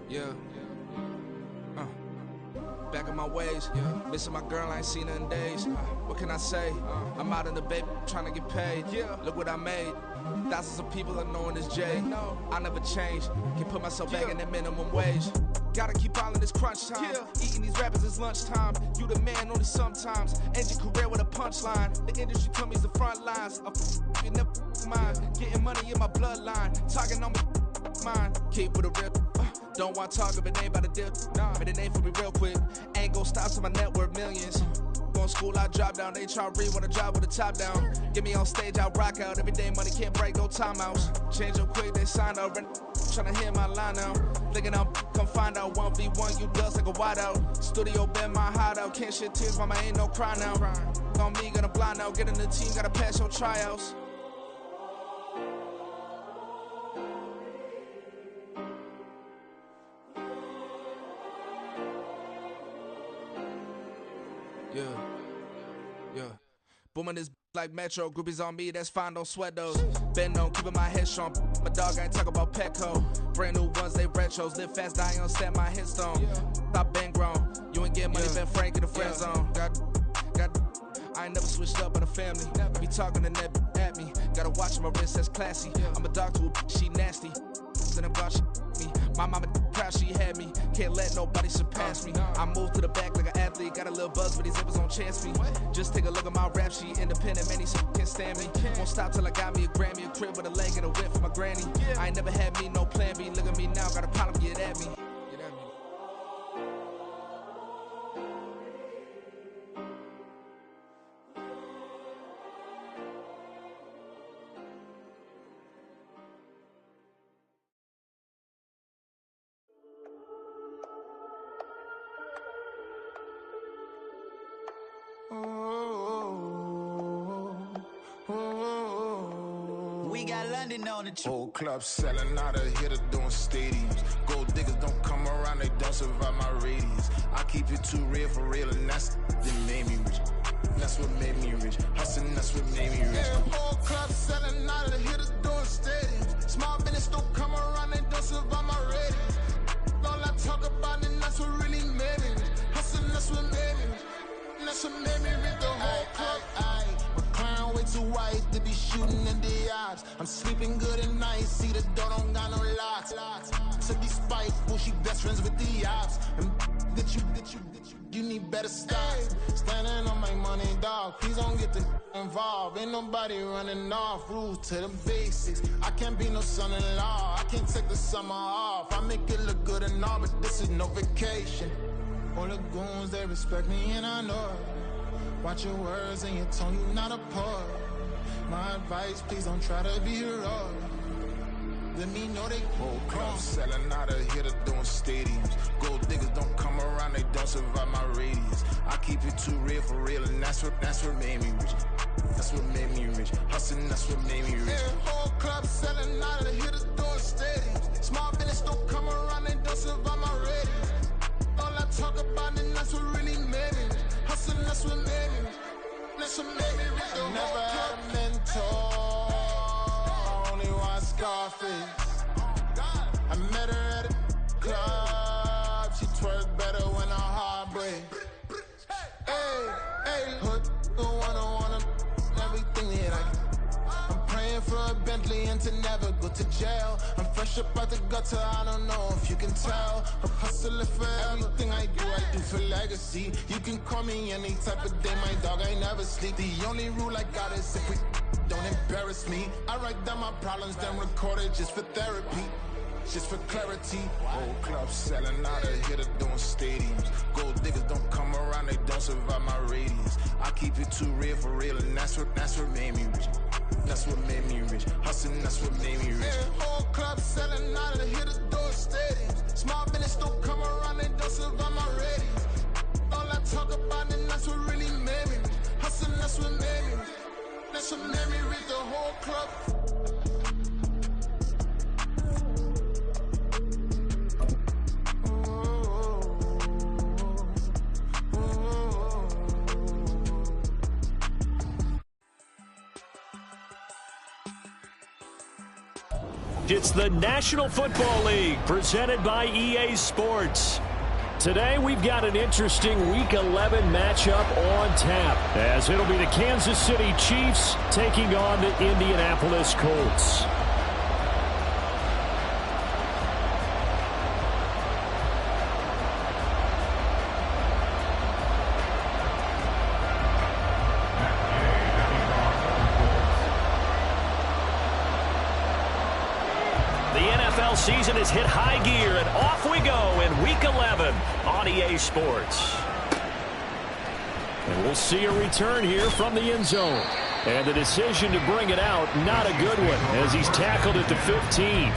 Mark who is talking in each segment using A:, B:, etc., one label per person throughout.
A: Yeah. Back in my ways, missing my girl, I ain't seen her in days. What can I say? I'm out in the baby, trying to get paid. Look what I made. Thousands of people are knowing this Jay. I never change. Can put myself back in that minimum wage. Gotta keep all in this crunch time. Eating these rappers is lunchtime. You the man only sometimes. End your career with a punchline. The industry told me it's the front lines. You never mine. Getting money in my bloodline. Talking on me mine. Keep with a real. Don't want to talk if it ain't about a deal. But it ain't for me real quick. Ain't gon' stop till my net worth millions. Going school, I drop down. They try to read when I drive with the top down. Get me on stage, I rock out. Every day money can't break, no timeouts. Change up quick, they sign up. Tryna hear my line out. Thinking I'm come find out. 1v1, you dust like a wideout. Studio been my hideout. Can't shed tears, mama ain't no cry now. On me, gonna blind out. Get in the team, gotta pass your tryouts. Yeah. Booming this like Metro. Groupies on me, that's fine, don't sweat those. Been on, keeping my head strong. My dog ain't talk about Petco. Brand new ones, they retros. Live fast, die on set, my headstone. Stop been grown. You ain't get money, been frank in the friend zone. I ain't never switched up on the family. Be talking to that at me. Gotta watch my wrist, that's classy. I'm a dog to a she nasty. Then I'm about me. My mama proud she had me. Can't let nobody surpass me. I moved to the back like an athlete. Got a little buzz, but these zippers don't chance me. Just take a look at my rap sheet. Independent, many so can't stand me. Won't stop till I got me a Grammy, a crib with a leg and a whip for my granny. I ain't never had me no plan B. Look at me now, got a problem, get at me.
B: We got London on the trip.
C: Whole club selling out of here to doing stadiums. Gold diggers don't come around, they don't survive my radius. I keep it too real for real, and that's that made me rich. That's what made me rich. Hustling, that's what made me rich. Yeah, whole club selling out of here to doing stadiums. Small business don't come around, they don't survive my radius. All I talk about, and that's what really made me rich. Hustling, that's what made me rich. That's what made me rich. The whole club. Clown way too white to be shooting in the eyes. I'm sleeping good at night, see the door don't got no locks. To be spiteful, she best friends with the ops. And you need better stop. Standing on my money, dog. Please don't get involved. Ain't nobody running off. Rules to the basics. I can't be no son-in-law. I can't take the summer off. I make it look good and all, but this is no vacation. All the goons, they respect me and I know it. Watch your words and your tone, you not a poet. My advice, please don't try to be heroic. Let me know they whole club selling out of here to doing stadiums. Gold diggers don't come around, they don't survive my radius. I keep it too real for real, and that's what made me rich. That's what made me rich. Hustling, that's what made me rich. Yeah, whole club selling out of here to doing stadiums. Small business don't come around, they don't survive my radius. All I talk about, and that's what really made me rich. Hustling, that's what made me rich. That's what made me rich. I never had a mentor, only one Scarface. I met her at a club, she twerk better when her heart breaks. Hey, hood, wanna everything that I can. I'm praying for a Bentley and to never go to jail. I'm fresh up out the gutter, I don't know if you can tell. I'm hustling for everything I do for legacy. You can call me any type of day, my dog, I never sleep. The only rule I got is if we don't embarrass me. I write down my problems, then record it just for therapy. Just for clarity. Whole club selling out of here to doing stadiums. Gold diggers don't come around, they don't survive my radius. I keep it too real for real, and that's what made me rich. That's what made me rich. Hustling, that's what made me rich. Yeah, whole club selling out of here to doing stadiums. Small business don't come around, they don't survive my radius. All I talk about, and that's what really made me rich. Hustling, that's what made me rich. That's what made me rich. The whole club.
D: It's the National Football League presented by EA Sports. Today we've got an interesting Week 11 matchup on tap, as it'll be the Kansas City Chiefs taking on the Indianapolis Colts. Season has hit high gear, and off we go in Week 11 on EA Sports. And we'll see a return here from the end zone. And the decision to bring it out, not a good one, as he's tackled at the 15.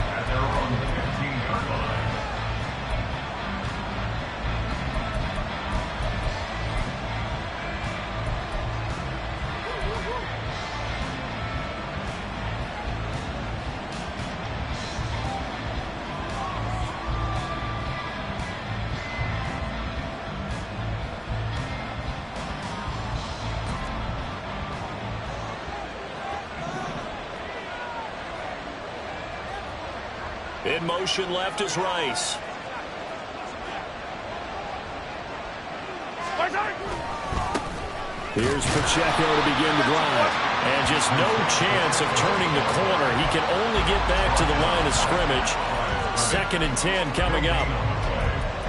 D: In motion left is Rice. Here's Pacheco to begin the drive. And just no chance of turning the corner. He can only get back to the line of scrimmage. 2nd and 10 coming up.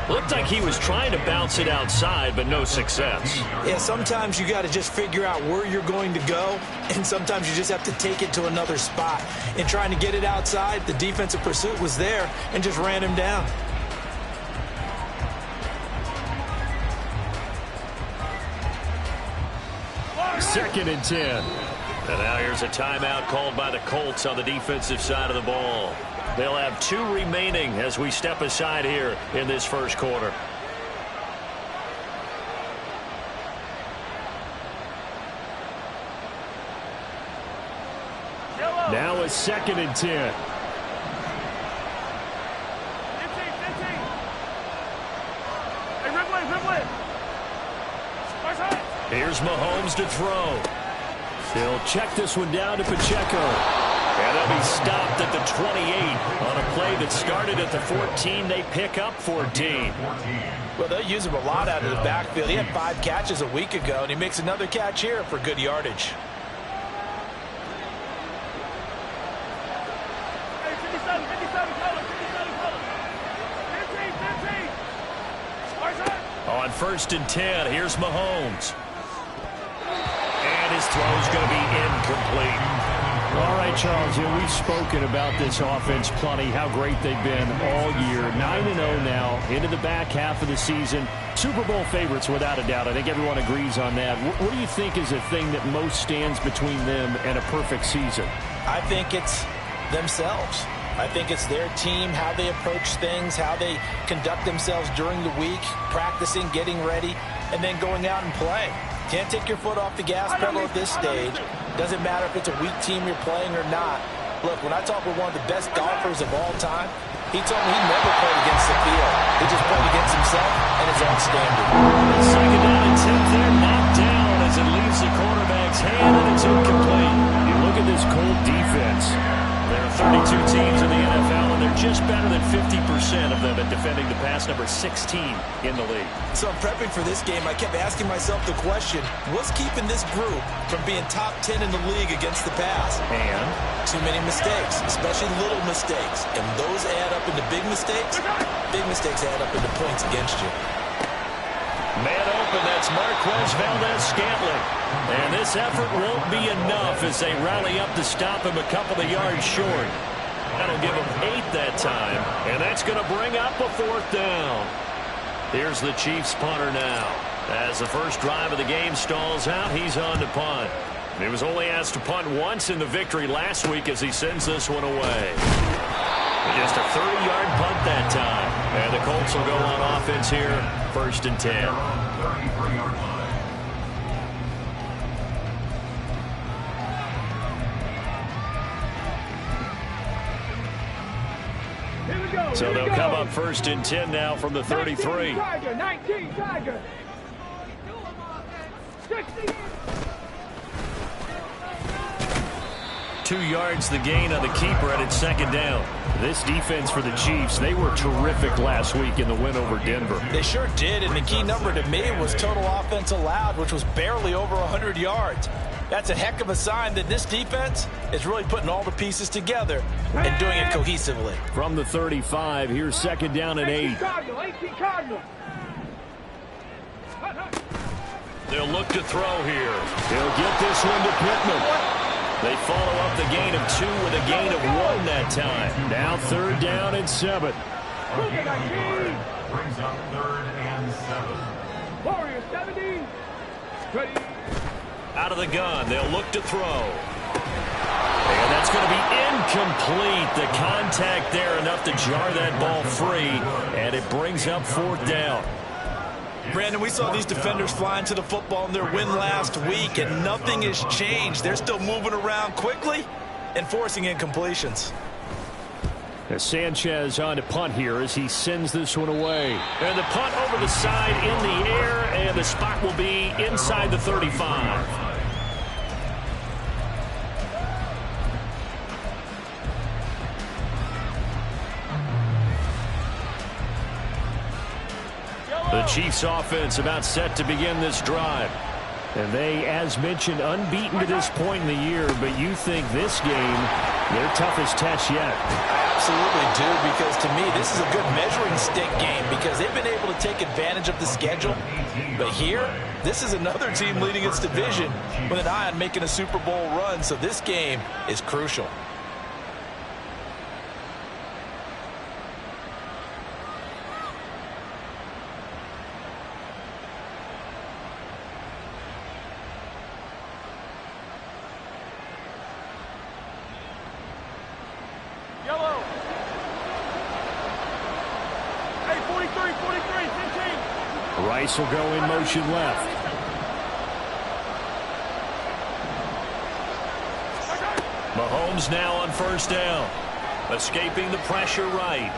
D: Looked like he was trying to bounce it outside, but no success.
E: Yeah, sometimes you got to just figure out where you're going to go, and sometimes you just have to take it to another spot. In trying to get it outside, the defensive pursuit was there and just ran him down.
D: Second and 10. And now here's a timeout called by the Colts on the defensive side of the ball. They'll have 2 remaining as we step aside here in this first quarter. Now a 2nd and 10. Here's Mahomes to throw. He'll check this one down to Pacheco. And they'll be stopped at the 28 on a play that started at the 14. They pick up 14.
E: Well, they'll use him a lot out of the backfield. He had 5 catches a week ago, and he makes another catch here for good yardage.
D: On 1st and 10, here's Mahomes. And his throw's going to be incomplete.
F: All right, Charles, we've spoken about this offense plenty, how great they've been all year. 9-0 now, into the back half of the season. Super Bowl favorites, without a doubt. I think everyone agrees on that. What do you think is the thing that most stands between them and a perfect season?
E: I think it's themselves. I think it's their team, how they approach things, how they conduct themselves during the week, practicing, getting ready, and then going out and playing. Can't take your foot off the gas pedal at this stage. Doesn't matter if it's a weak team you're playing or not. Look, when I talk with one of the best golfers of all time, he told me he never played against the field. He just played against himself and his own standard.
D: 2nd down and 10 there, knocked down as it leaves the quarterback's hand, and it's incomplete. You look at this Colt defense. There are 32 teams in the NFL, and they're just better than 50% of them at defending the pass, number 16 in the league.
E: So I'm prepping for this game. I kept asking myself the question, what's keeping this group from being top 10 in the league against the pass?
D: And?
E: Too many mistakes, especially little mistakes. And those add up into big mistakes. Big mistakes add up into points against you.
D: Man open, that's Marquez Valdez-Scantling. And this effort won't be enough as they rally up to stop him a couple of yards short. That'll give him 8 that time, and that's going to bring up a 4th down. Here's the Chiefs punter now. As the first drive of the game stalls out, he's on to punt. He was only asked to punt once in the victory last week as he sends this one away. Just a 30-yard punt that time. And the Colts will go on offense here, 1st and 10. So they'll come up 1st and 10 now from the 33.
G: 19 Tiger. 60.
D: 2 yards the gain on the keeper, and it's second down.
F: This defense for the Chiefs, they were terrific last week in the win over Denver.
E: They sure did, and the key number to me was total offense allowed, which was barely over 100 yards. That's a heck of a sign that this defense is really putting all the pieces together and doing it cohesively.
F: From the 35, here's second down and 8.
G: Cardinal.
D: They'll look to throw here.
F: He'll get this one to Pittman.
D: They follow up the gain of 2 with a gain of 1 that time.
F: Now third down and 7.
H: Brings up third and 7.
G: Warriors 70. Ready.
D: Out of the gun, they'll look to throw. And that's going to be incomplete. The contact there enough to jar that ball free, and it brings up fourth down.
E: Brandon, we saw these defenders flying to the football in their win last week, and nothing has changed. They're still moving around quickly and forcing incompletions.
F: As Sanchez on to punt here as he sends this one away.
D: And the punt over the side in the air, and the spot will be inside the 35. The Chiefs offense about set to begin this drive.
F: And they, as mentioned, unbeaten to this point in the year, but you think this game, their toughest test yet.
E: I absolutely do, because to me, this is a good measuring stick game because they've been able to take advantage of the schedule. But here, this is another team leading its division with an eye on making a Super Bowl run, so this game is crucial.
G: Yellow. Hey, 43, 15.
F: Rice will go in motion left.
D: Mahomes now on first down. Escaping the pressure right.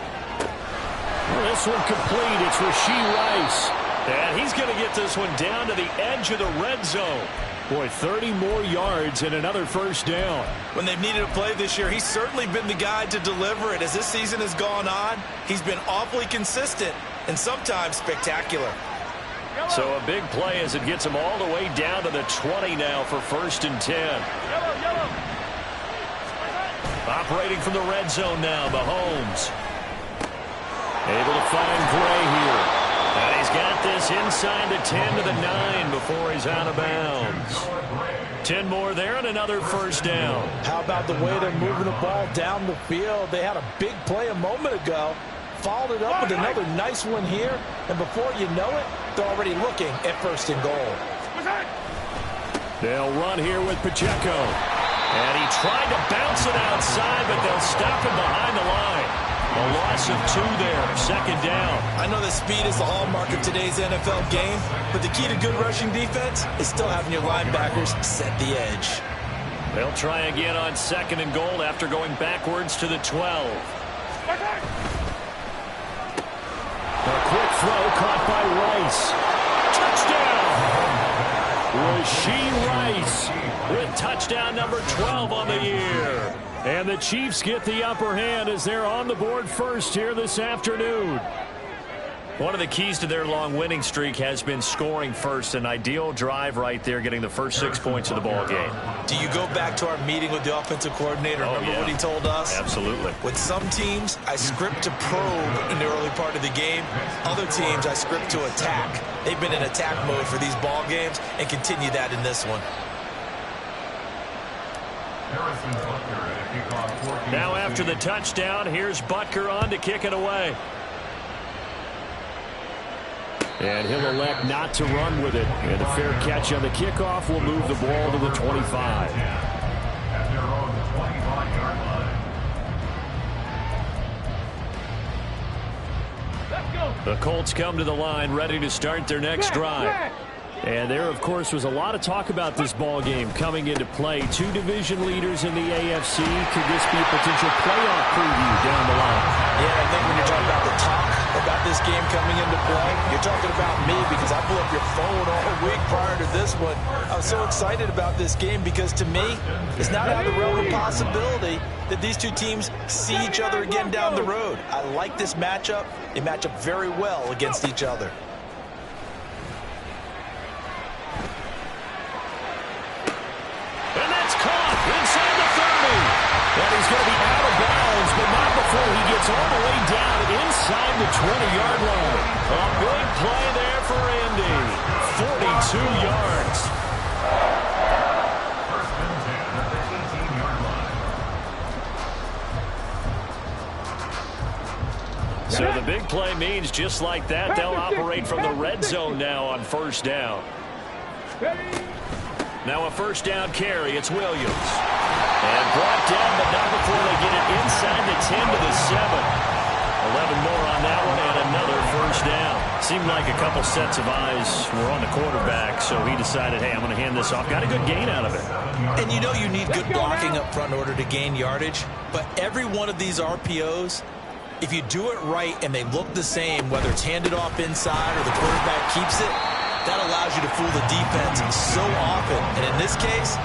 F: Well, this one complete. It's Rashee Rice.
D: And he's going to get this one down to the edge of the red zone.
F: Boy, 30 more yards and another first down.
E: When they've needed a play this year, he's certainly been the guy to deliver it. As this season has gone on, he's been awfully consistent and sometimes spectacular.
D: So a big play as it gets him all the way down to the 20 now for first and 10.
G: Yellow.
D: Operating from the red zone now, Mahomes. Able to find Gray here. And he's got this inside the 10 to the 9 before he's out of bounds. 10 more there and another first down.
E: How about the way they're moving the ball down the field? They had a big play a moment ago. Followed it up with another nice one here. And before you know it, they're already looking at first and goal.
F: They'll run here with Pacheco.
D: And he tried to bounce it outside, but they'll stop him behind the line. A loss of 2 there, second down.
E: I know that speed is the hallmark of today's NFL game, but the key to good rushing defense is still having your linebackers set the edge.
D: They'll try again on second and goal after going backwards to the 12.
F: A quick throw caught by Rice. Rashee Rice with touchdown number 12 on the year. And the Chiefs get the upper hand as they're on the board first here this afternoon.
D: One of the keys to their long winning streak has been scoring first. An ideal drive right there, getting the first 6 points of the ball game.
E: Do you go back to our meeting with the offensive coordinator? Remember what he told us?
D: Absolutely.
E: With some teams, I script to probe in the early part of the game. Other teams, I script to attack. They've been in attack mode for these ball games and continue that in this one.
D: Now after the touchdown, here's Butker on to kick it away.
F: And he'll elect not to run with it. And a fair catch on the kickoff will move the ball to the 25.
D: The Colts come to the line ready to start their next drive.
F: And there, of course, was a lot of talk about this ball game coming into play. 2 division leaders in the AFC. Could this be a potential playoff preview down the line?
E: Yeah, I think when you're talking about the talk, about this game coming into play? You're talking about me because I blew up your phone all week prior to this one. I was so excited about this game because to me, it's not out of the realm of possibility that these two teams see each other again down the road. I like this matchup. They match up very well against each other.
D: And that's caught inside the 30. And he's going to be out of bounds, but not before he gets all the way down inside the 20-yard line. A big play there for Indy. 42 yards.
H: First and 10 at the 18-yard line.
F: So the big play means just like that, they'll operate from the red zone now on first down. Now a first down carry. It's Williams. And brought down, but not before they get it inside the 10 to the 7. 11 more on that one and another first down. Seemed like a couple sets of eyes were on the quarterback, so he decided, hey, I'm going to hand this off. Got a good gain out of it.
E: And you know you need good blocking up front in order to gain yardage, but every one of these RPOs, if you do it right and they look the same, whether it's handed off inside or the quarterback keeps it, that allows you to fool the defense so often. And in this case,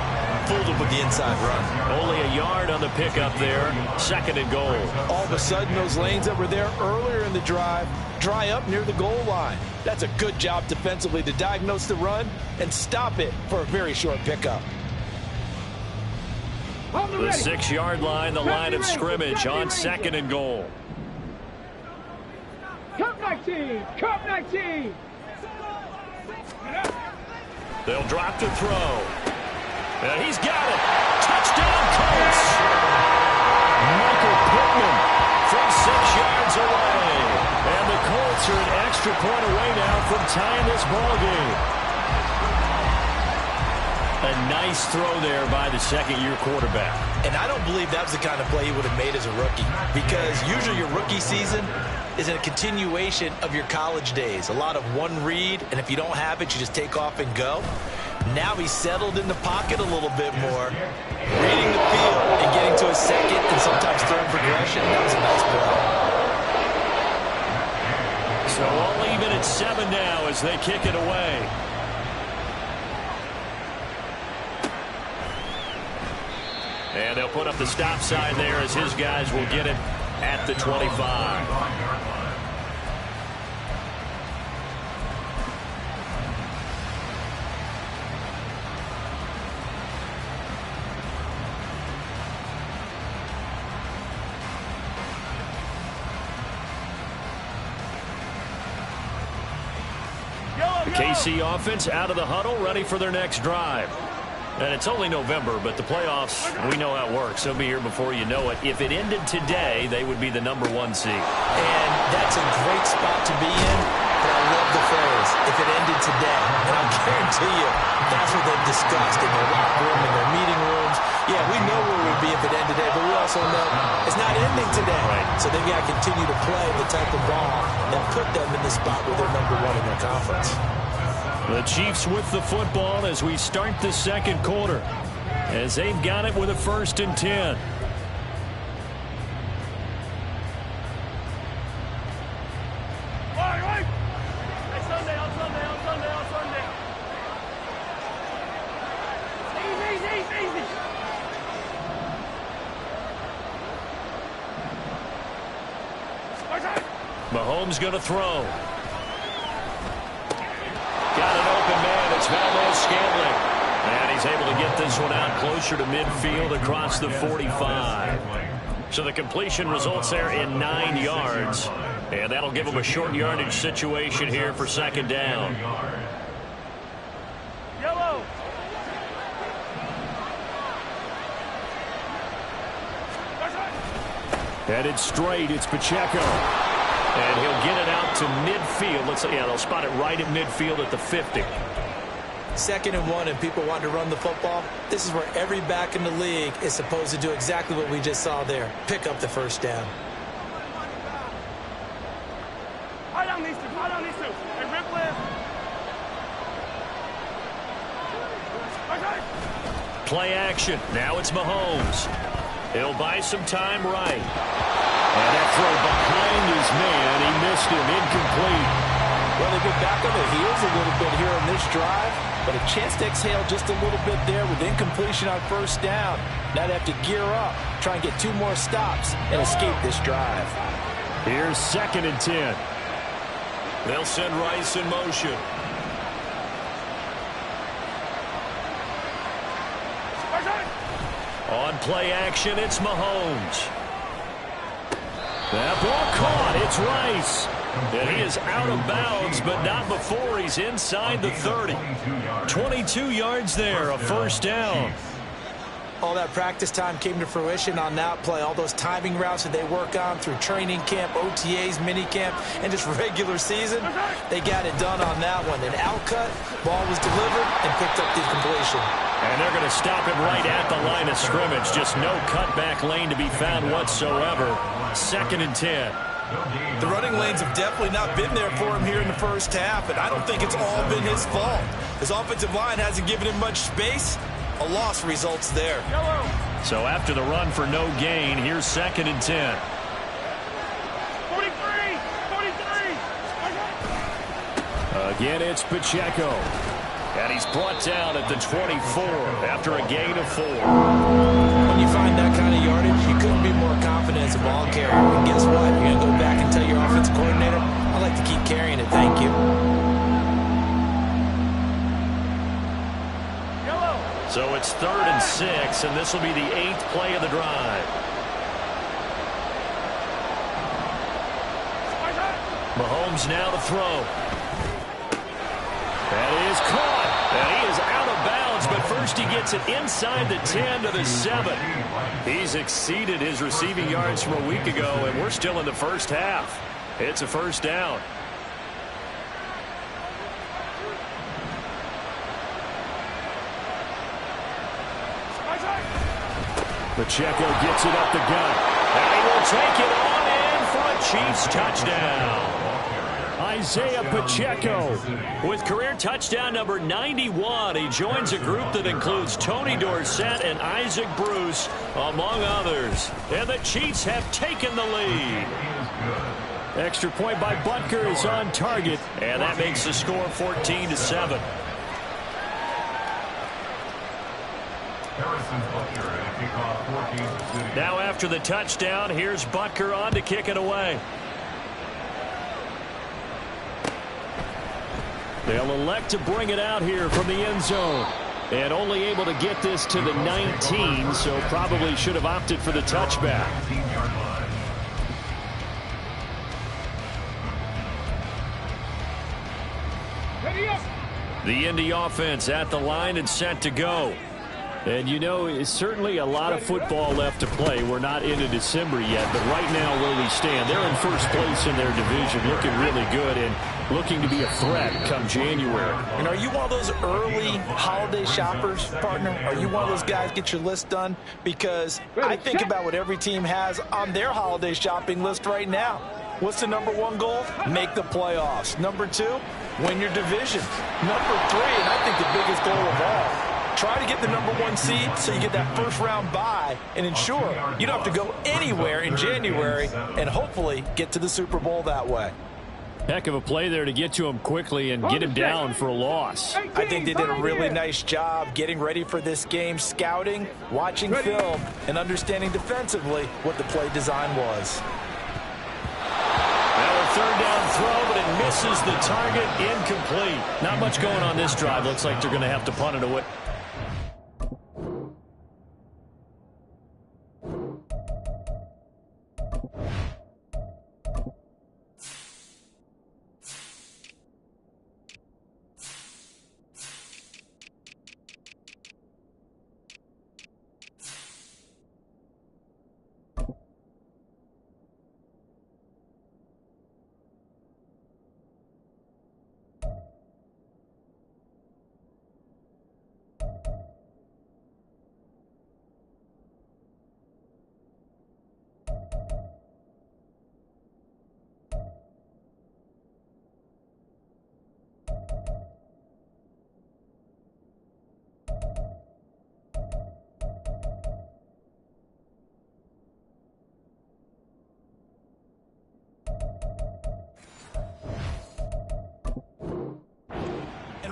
E: fooled them with the inside run.
F: Only a yard on the pickup there. Second and goal.
E: All of a sudden, those lanes that were there earlier in the drive dry up near the goal line. That's a good job defensively to diagnose the run and stop it for a very short pickup.
F: The 6-yard line, the line of scrimmage on second and goal.
G: Cup 19! Cup 19!
F: They'll drop to throw. And he's got it. Touchdown, Colts. Michael Pittman from 6 yards away. And the Colts are an extra point away now from tying this ball game. A nice throw there by the second-year quarterback.
E: And I don't believe that was the kind of play he would have made as a rookie, because usually your rookie season is a continuation of your college days. A lot of one read, and if you don't have it, you just take off and go. Now he's settled in the pocket a little bit more, reading the field and getting to a second and sometimes third progression. That was a nice play.
F: So all even at 7 now as they kick it away. And they'll put up the stop sign there as his guys will get it at the 25. The KC offense out of the huddle, ready for their next drive. And it's only November, but the playoffs, we know how it works. They'll be here before you know it. If it ended today, they would be the #1 seed.
E: And that's a great spot to be in, but I love the phrase, if it ended today. And I guarantee you, that's what they've discussed in their locker room, in their meeting rooms. Yeah, we know where we'd be if it ended today, but we also know it's not ending today.
F: Right.
E: So they've got to continue to play the type of ball that put them in the spot where they're #1 in their conference.
F: The Chiefs with the football as we start the second quarter, as they've got it with a 1st and 10.
G: Hey, Sunday. Easy.
F: Mahomes going to throw. Got an open man. It's Valdez-Scantling. And he's able to get this one out closer to midfield across the 45. So the completion results there in 9 yards. And that'll give him a short yardage situation here for second down.
G: Yellow.
F: Headed straight, it's Pacheco. And he'll get it out to midfield. They'll spot it right at midfield at the 50.
E: 2nd and 1 and people want to run the football. This is where every back in the league is supposed to do exactly what we just saw there. Pick up the first down.
G: High down these two. Hey, rip left.
F: Play action. Now it's Mahomes. He'll buy some time right. And that throw behind his man. He missed him
E: to get back on their heels a little bit here on this drive, but a chance to exhale just a little bit there with incompletion on first down. Now they have to gear up, try and get 2 more stops, and escape this drive.
F: Here's 2nd and 10.
D: They'll send Rice in motion. On play action, it's Mahomes. That ball caught. It's Rice. And he is out of bounds, but not before he's inside the 30. 22 yards there, a first down.
E: All that practice time came to fruition on that play. All those timing routes that they work on through training camp, OTAs, minicamp, and just regular season, they got it done on that one. An outcut, ball was delivered, and picked up the completion.
D: And they're going to stop him right at the line of scrimmage. Just no cutback lane to be found whatsoever. 2nd and 10.
E: The running lanes have definitely not been there for him here in the first half, and I don't think it's all been his fault. His offensive line hasn't given him much space. A loss results there.
D: So after the run for no gain, here's 2nd and 10.
G: 43.
F: Again, it's Pacheco.
D: And he's brought down at the 24 after a gain of 4.
E: When you find that kind of yardage, you couldn't be more confident as a ball carrier. And guess what? You're going to go back and tell your offensive coordinator, I'd like to keep carrying it, thank you.
D: So it's 3rd and 6, and this will be the 8th play of the drive. Mahomes now to throw. That is caught. And he is out of bounds, but first he gets it inside the 10 to the 7. He's exceeded his receiving yards from a week ago, and we're still in the first half. It's a first down.
F: Pacheco gets it up the gut.
D: And he will take it on in for a Chiefs touchdown.
F: Isaiah Pacheco
D: with career touchdown number 91. He joins a group that includes Tony Dorsett and Isaac Bruce, among others. And the Chiefs have taken the lead.
F: Extra point by Butker is on target.
D: And that makes the score 14-7. Now after the touchdown, here's Butker on to kick it away.
F: They'll elect to bring it out here from the end zone. And only able to get this to the 19, so probably should have opted for the touchback.
D: The Indy offense at the line and set to go.
F: And you know, it's certainly a lot of football left to play. We're not into December yet, but right now where we stand, they're in first place in their division, looking really good and looking to be a threat come January.
E: And are you one of those early holiday shoppers, partner? Are you one of those guys get your list done? Because I think about what every team has on their holiday shopping list right now. What's the #1 goal? Make the playoffs. #2, win your division. #3, and I think the biggest goal of all, try to get the #1 seed so you get that first-round bye and ensure you don't have to go anywhere in January and hopefully get to the Super Bowl that way.
F: Heck of a play there to get to him quickly and get him down for a loss.
E: I think they did a really nice job getting ready for this game, scouting, watching film, and understanding defensively what the play design was.
D: Now a 3rd down throw, but it misses the target, incomplete.
F: Not much going on this drive. Looks like they're going to have to punt it away.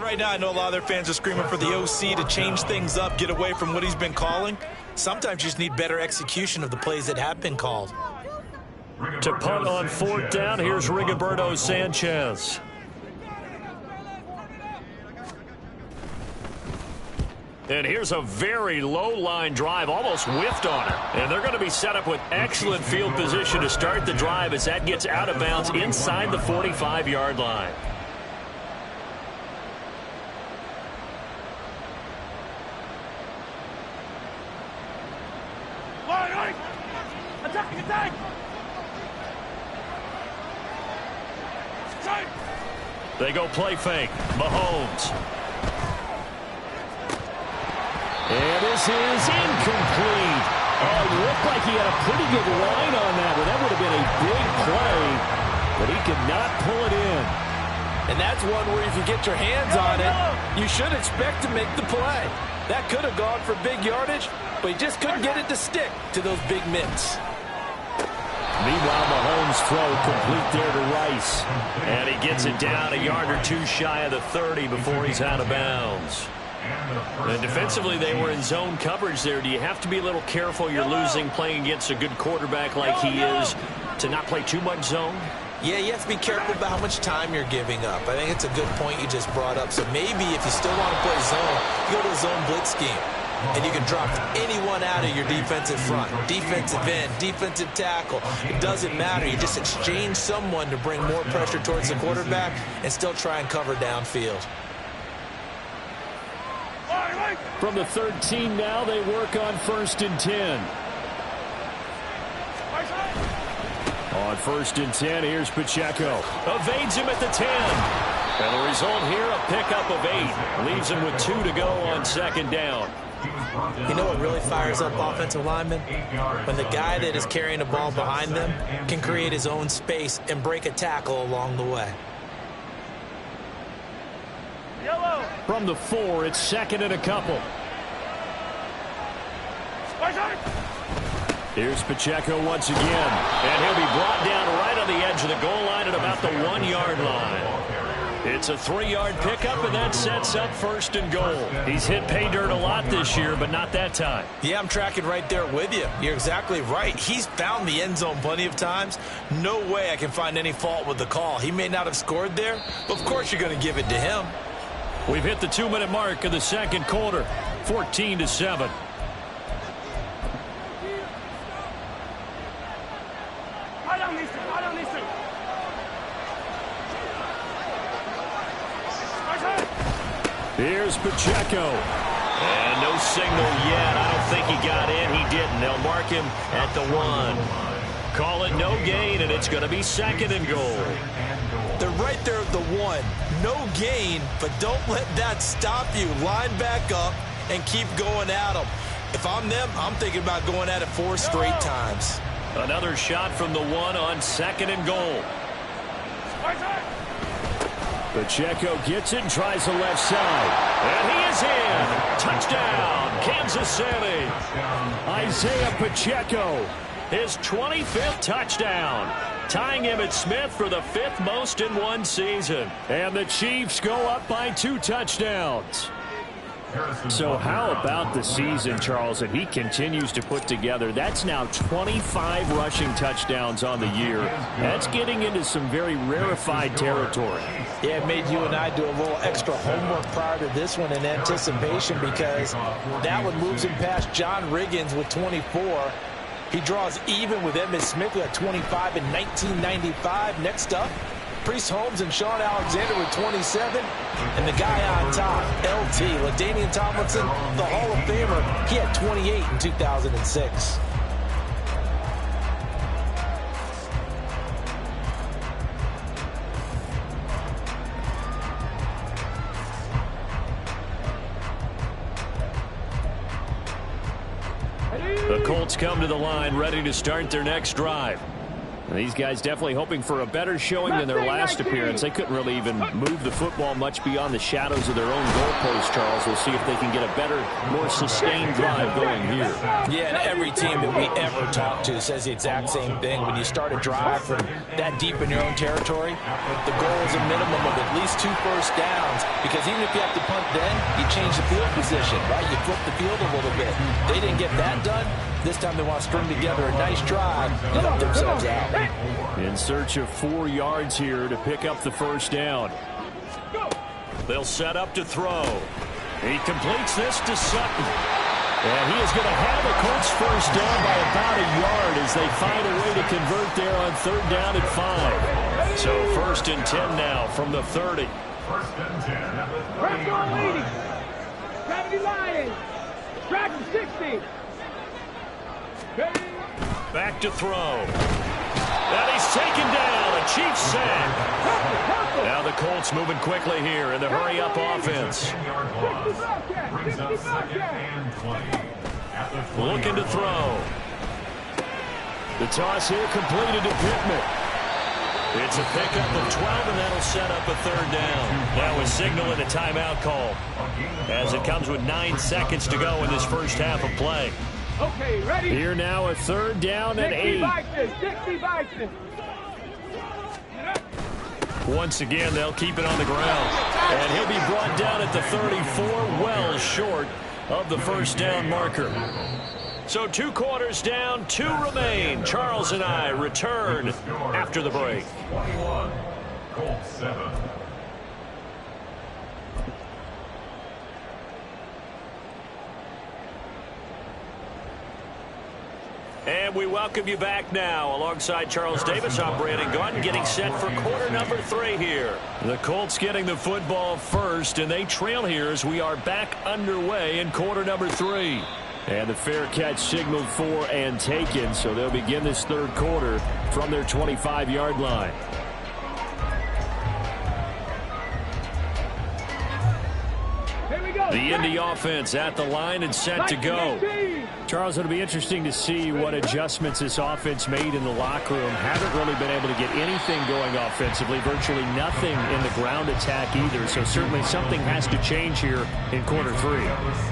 E: right now I know a lot of their fans are screaming for the OC to change things up, get away from what he's been calling. Sometimes you just need better execution of the plays that have been called.
F: To punt on 4th down, here's Rigoberto Sanchez. And here's a very low-line drive, almost whiffed on it. And they're going to be set up with excellent field position to start the drive as that gets out of bounds inside the 45-yard line.
G: Attack!
F: They go play fake. Mahomes. And this is incomplete. Oh, it looked like he had a pretty good line on that one. That would have been a big play, but he could not pull it in.
E: And that's one where if you get your hands on it, you should expect to make the play. That could have gone for big yardage, but he just couldn't get it to stick to those big mitts.
F: Meanwhile, Mahomes' throw complete there to Rice. And he gets it down a yard or two shy of the 30 before he's out of bounds. And defensively, they were in zone coverage there. Do you have to be a little careful? You're losing playing against a good quarterback like he is to not play too much zone?
E: Yeah, you have to be careful about how much time you're giving up. I think it's a good point you just brought up. So maybe if you still want to play zone, you go to a zone blitz scheme. And you can drop anyone out of your defensive front. Defensive end, defensive tackle. It doesn't matter. You just exchange someone to bring more pressure towards the quarterback and still try and cover downfield.
F: From the 13 now, they work on 1st and 10. On 1st and 10, here's Pacheco. Evades him at the 10. And the result here, a pickup of 8. Leaves him with 2 to go on 2nd down.
E: You know what really fires up offensive linemen? When the guy that is carrying the ball behind them can create his own space and break a tackle along the way.
F: From the 4, it's 2nd and a couple. Here's Pacheco once again. And he'll be brought down right on the edge of the goal line at about the 1-yard line. It's a 3-yard pickup, and that sets up 1st and goal. He's hit pay dirt a lot this year, but not that time.
E: Yeah, I'm tracking right there with you. You're exactly right. He's found the end zone plenty of times. No way I can find any fault with the call. He may not have scored there, but of course you're going to give it to him.
F: We've hit the 2-minute mark of the 2nd quarter, 14-7. Here's Pacheco. And no signal yet. I don't think he got in. He didn't. They'll mark him at the 1. Call it no gain, and it's going to be 2nd and goal.
E: They're right there at the 1. No gain, but don't let that stop you. Line back up and keep going at them. If I'm them, I'm thinking about going at it 4 straight times.
F: Another shot from the 1 on 2nd and goal. Pacheco gets it and tries the left side. And he is in. Touchdown, Kansas City. Isaiah Pacheco, his 25th touchdown, tying Emmitt Smith for the 5th most in one season. And the Chiefs go up by 2 touchdowns. So how about the season, Charles, that he continues to put together? That's now 25 rushing touchdowns on the year. That's getting into some very rarefied territory.
E: Yeah, it made you and I do a little extra homework prior to this one in anticipation because that one moves him past John Riggins with 24. He draws even with Emmitt Smith who had 25 in 1995. Next up, Priest Holmes and Sean Alexander with 27. And the guy on top, LT, LaDainian Tomlinson, the Hall of Famer, he had 28 in 2006.
F: The Colts come to the line ready to start their next drive. And these guys definitely hoping for a better showing than their last appearance. They couldn't really even move the football much beyond the shadows of their own goalpost, Charles. We'll see if they can get a better, more sustained drive going here.
E: Yeah, and every team that we ever talk to says the exact same thing. When you start a drive from that deep in your own territory, the goal is a minimum of at least 2 first downs, because even if you have to punt then, you change the field position, right? You flip the field a little bit. They didn't get that done. This time they want to string together a nice drive and help themselves out.
F: In search of 4 yards here to pick up the first down. They'll set up to throw. He completes this to Sutton. And he is going to have the Colts first down by about a yard as they find a way to convert there on 3rd down and 5. So 1st and 10 now from the 30.
H: 1st and 10 at the 30.
G: Press on leading. Gravity Lions. Track 60.
F: Back to throw. And he's taken down. A Chiefs sack. Now the Colts moving quickly here in the hurry-up offense.
H: Brings up 2nd and 20. At the 20.
F: Looking to throw. The toss here completed to Pittman. It's a pickup of 12, and that'll set up a 3rd down. That was signaling a timeout call, as it comes with 9 seconds to go in this first half of play.
G: Okay, ready?
F: Here now a 3rd down and 8.
G: Dixie Bison.
F: Once again, they'll keep it on the ground. And he'll be brought down at the 34, well short of the first down marker. So 2 quarters down, 2 remain. Charles and I return after the break.
H: 21, Colts 7.
F: And we welcome you back now. Alongside Charles Davis, I'm Brandon Gaunt, getting set for quarter number 3 here. The Colts getting the football first, and they trail here as we are back underway in quarter number 3. And the fair catch signaled for and taken, so they'll begin this 3rd quarter from their 25-yard line. The Indy offense at the line and set to go. Charles, it'll be interesting to see what adjustments this offense made in the locker room. Haven't really been able to get anything going offensively, virtually nothing in the ground attack either. So certainly something has to change here in quarter 3.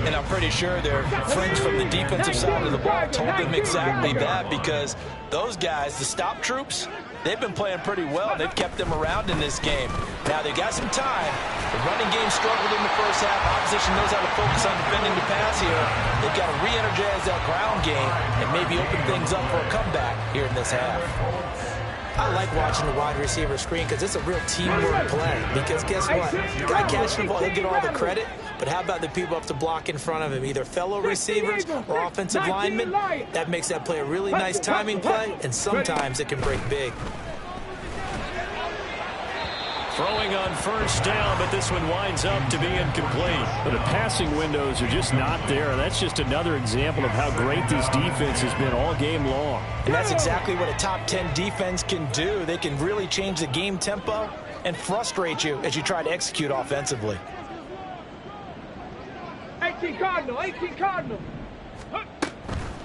E: And I'm pretty sure their friends from the defensive side of the ball told them exactly that, because those guys, the stop troops, they've been playing pretty well. They've kept them around in this game. Now they got some time. The running game struggled in the first half. Opposition knows how to focus on defending the pass here. They've got to re-energize that ground game and maybe open things up for a comeback here in this half.
I: I like watching the wide receiver screen because it's a real teamwork play. Because guess what? The guy catching the ball, he'll get all the credit. But how about the people up the block in front of him? Either fellow receivers or offensive linemen. That makes that play a really nice timing play, and sometimes it can break big.
F: Throwing on first down, but this one winds up to be incomplete. But the passing windows are just not there. And that's just another example of how great this defense has been all game long.
E: And that's exactly what a top 10 defense can do. They can really change the game tempo and frustrate you as you try to execute offensively.
G: 18 Cardinal, 18 Cardinal.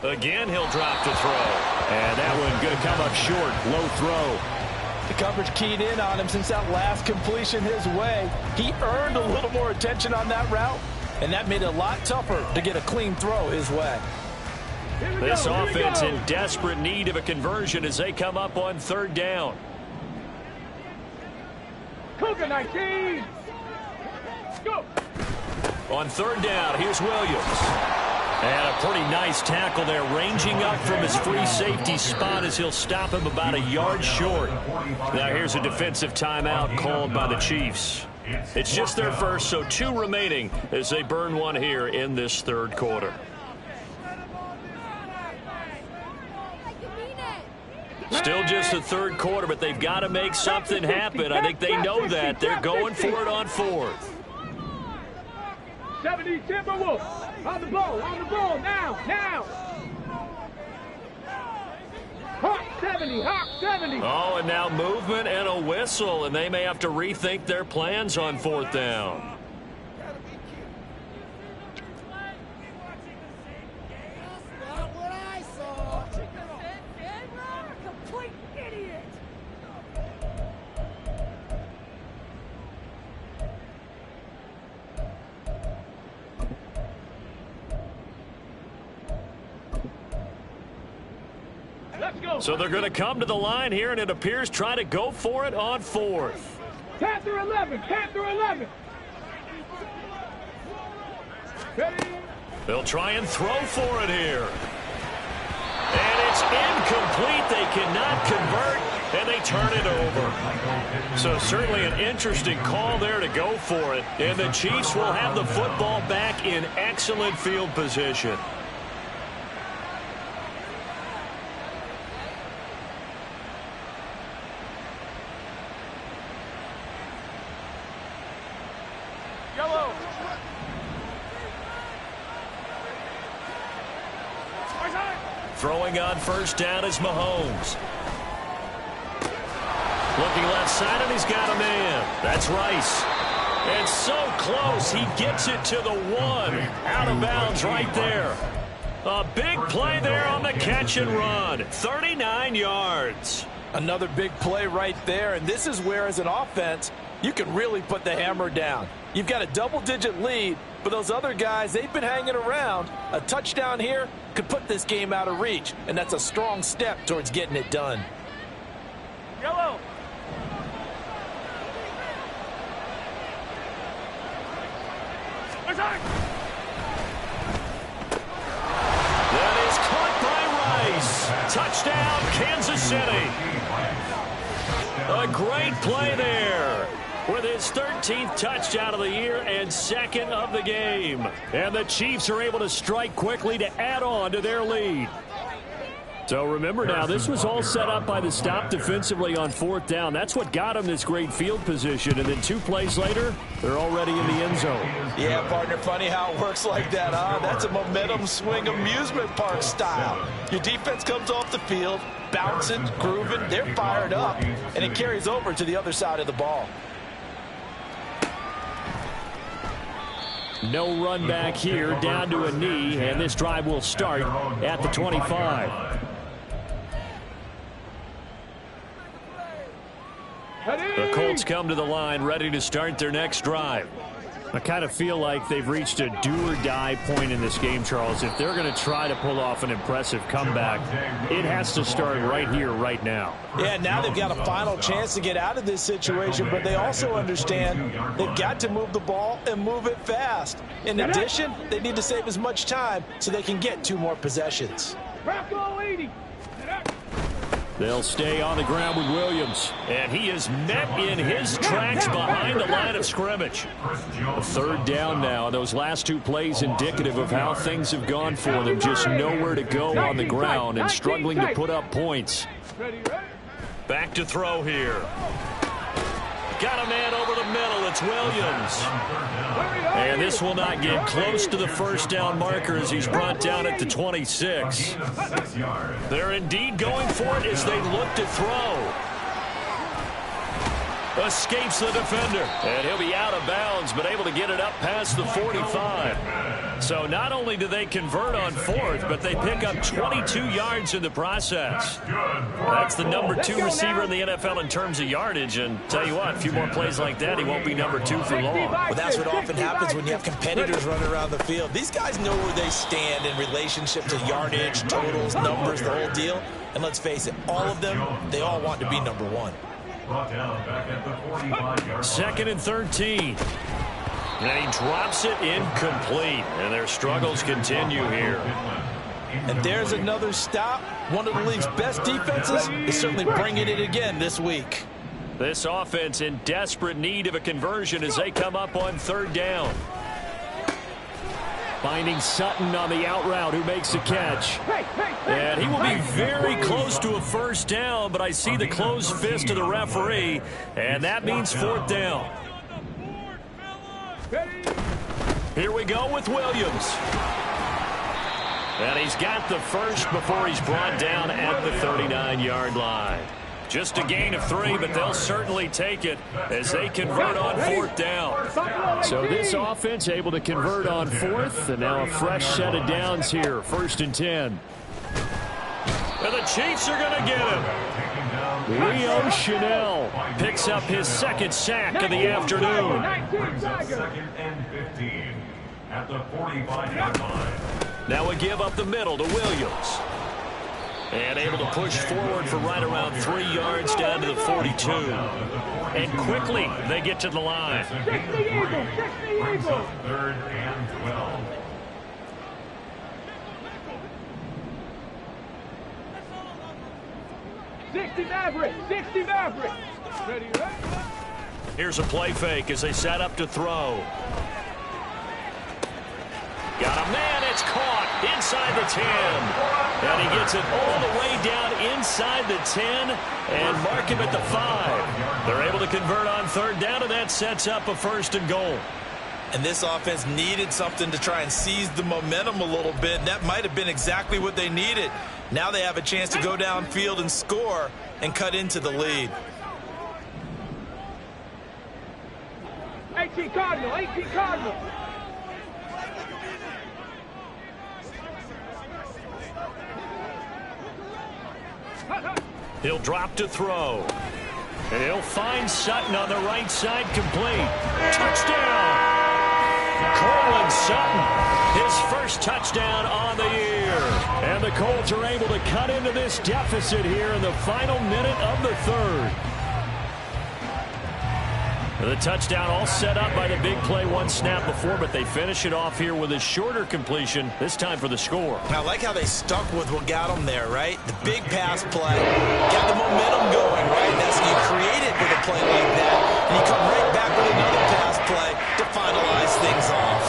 F: Again, he'll drop to throw. And that one going to come up short. Low throw.
E: The coverage keyed in on him since that last completion his way. He earned a little more attention on that route, and that made it a lot tougher to get a clean throw his way.
F: This offense in desperate need of a conversion as they come up on 3rd down.
G: Cougar 19. Go.
F: On 3rd down, here's Williams. And a pretty nice tackle there, ranging up from his free safety spot as he'll stop him about a yard short. Now here's a defensive timeout called by the Chiefs. It's just their first, so 2 remaining as they burn one here in this 3rd quarter. Still just the 3rd quarter, but they've got to make something happen. I think they know that. They're going for it on 4th.
G: 70 Timberwolves. On the ball, now. Hawk 70, Hawk 70.
F: Oh, and now movement and a whistle, and they may have to rethink their plans on 4th down.
D: So they're going to come to the line here, and it appears try to go for it on 4th.
G: 10 through 11. 10 through 11. Ready?
D: They'll try and throw for it here. And it's incomplete. They cannot convert, and they turn it over. So certainly an interesting call there to go for it. And the Chiefs will have the football back in excellent field position.
G: Yellow.
D: Throwing on first down is Mahomes. Looking left side, and he's got a man. That's Rice. And so close, he gets it to the 1. Out of bounds right there. A big play there on the catch and run. 39 yards.
E: Another big play right there, and this is where, as an offense, you can really put the hammer down. You've got a double-digit lead, but those other guys, they've been hanging around. A touchdown here could put this game out of reach, and that's a strong step towards getting it done.
G: Yellow.
D: That is caught by Rice. Touchdown, Kansas City. A great play there with his 13th touchdown of the year and 2nd of the game. And the Chiefs are able to strike quickly to add on to their lead. So remember now, this was all set up by the stop defensively on 4th down. That's what got them this great field position. And then 2 plays later, they're already in the end zone.
E: Yeah, partner, funny how it works like that, huh? That's a momentum swing amusement park style. Your defense comes off the field, bouncing, grooving, they're fired up, and it carries over to the other side of the ball.
F: No run back here, down to a knee, and this drive will start at the 25.
D: The Colts come to the line ready to start their next drive.
F: I kind of feel like they've reached a do-or-die point in this game, Charles. If they're going to try to pull off an impressive comeback, it has to start right here, right now.
I: Yeah, now they've got a final chance to get out of this situation, but they also understand they've got to move the ball and move it fast. In addition, they need to save as much time so they can get 2 more possessions.
F: They'll stay on the ground with Williams.
D: And he is met in his tracks behind the line of scrimmage.
F: A 3rd down now. Those last 2 plays indicative of how things have gone for them. Just nowhere to go on the ground and struggling to put up points.
D: Back to throw here. Got a man over the middle. It's Williams. And this will not get close to the 1st down marker as he's brought down at the 26. They're indeed going for it as they look to throw. Escapes the defender. And he'll be out of bounds, but able to get it up past the 45. So not only do they convert on 4th, but they pick up 22 yards in the process. That's the number 2 receiver in the NFL in terms of yardage. And tell you what, a few more plays like that, he won't be number 2 for long.
I: Well, that's what often happens when you have competitors running around the field. These guys know where they stand in relationship to yardage, totals, numbers, the whole deal. And let's face it, all of them, they all want to be number 1.
D: 2nd and 13. And he drops it incomplete. And their struggles continue here.
I: And there's another stop. One of the league's best defenses is certainly bringing it again this week.
D: This offense in desperate need of a conversion as they come up on 3rd down.
F: Finding Sutton on the out route, who makes the catch.
D: And he will be very close to a 1st down, but I see the closed fist of the referee, and that means 4th down. Here we go with Williams. And he's got the first before he's brought down at the 39-yard line. Just a gain of 3, but they'll certainly take it as they convert on 4th down.
F: So this offense able to convert on 4th, and now a fresh set of downs here, 1st and 10.
D: And the Chiefs are going to get him.
F: Leo Chanel
D: picks up his 2nd sack of the afternoon.
H: 2nd and 15 at the 45-yard line.
D: Now a give up the middle to Williams. And able to push forward for right around 3 yards down to the 42. And quickly, they get to the line.
G: 60 Eagles, 60 Eagles.
H: 3rd and 12.
G: Maverick, 60 Maverick. Ready, right?
D: Here's a play fake as they set up to throw. Got a man, it's caught inside the 10. And he gets it all the way down inside the 10 and mark him at the 5. They're able to convert on 3rd down, and that sets up a 1st and goal.
E: And this offense needed something to try and seize the momentum a little bit. And that might have been exactly what they needed. Now they have a chance to go downfield and score and cut into the lead.
G: 18 Cardinal, 18 Cardinal.
D: He'll drop to throw. And he'll find Sutton on the right side, complete. Touchdown! Cortland Sutton, his first touchdown on the year. And the Colts are able to cut into this deficit here in the final minute of the 3rd. The touchdown all set up by the big play one snap before, but they finish it off here with a shorter completion, this time for the score.
E: I like how they stuck with what got them there, right? The big pass play, got the momentum going, right? That's you create it with a play like that, and you come right back with another pass play to finalize things off.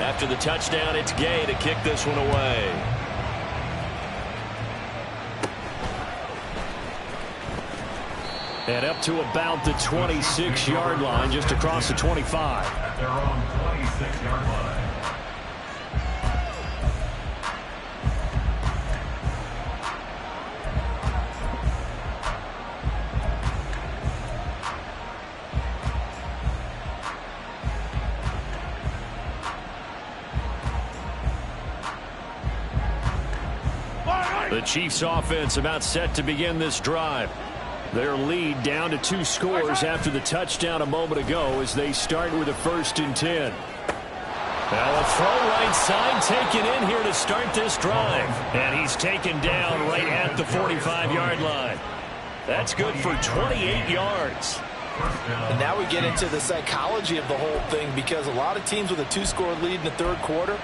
D: After the touchdown, it's Gay to kick this one away. And up to about the 26-yard line, just across the 25.
H: At their own 26-yard line.
D: The Chiefs offense about set to begin this drive. Their lead down to 2 scores after the touchdown a moment ago as they start with a 1st and 10. Now a throw right side taken in here to start this drive. And he's taken down right at the 45-yard line. That's good for 28 yards.
E: And now we get into the psychology of the whole thing, because a lot of teams with a 2-score lead in the 3rd quarter,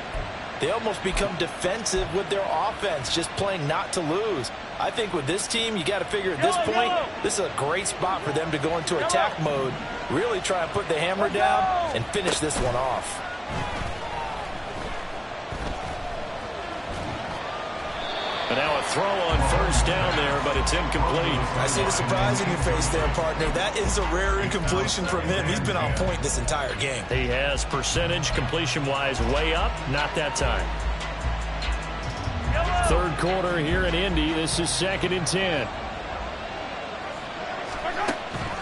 E: they almost become defensive with their offense, just playing not to lose. I think with this team, you got to figure at this point, this is a great spot for them to go into attack mode, really try and put the hammer down and finish this one off.
D: And now a throw on 1st down there, but it's incomplete.
E: I see the surprise in your face there, partner. That is a rare incompletion from him. He's been on point this entire game.
D: He has percentage completion-wise way up, not that time. 3rd quarter here in Indy. This is 2nd and 10.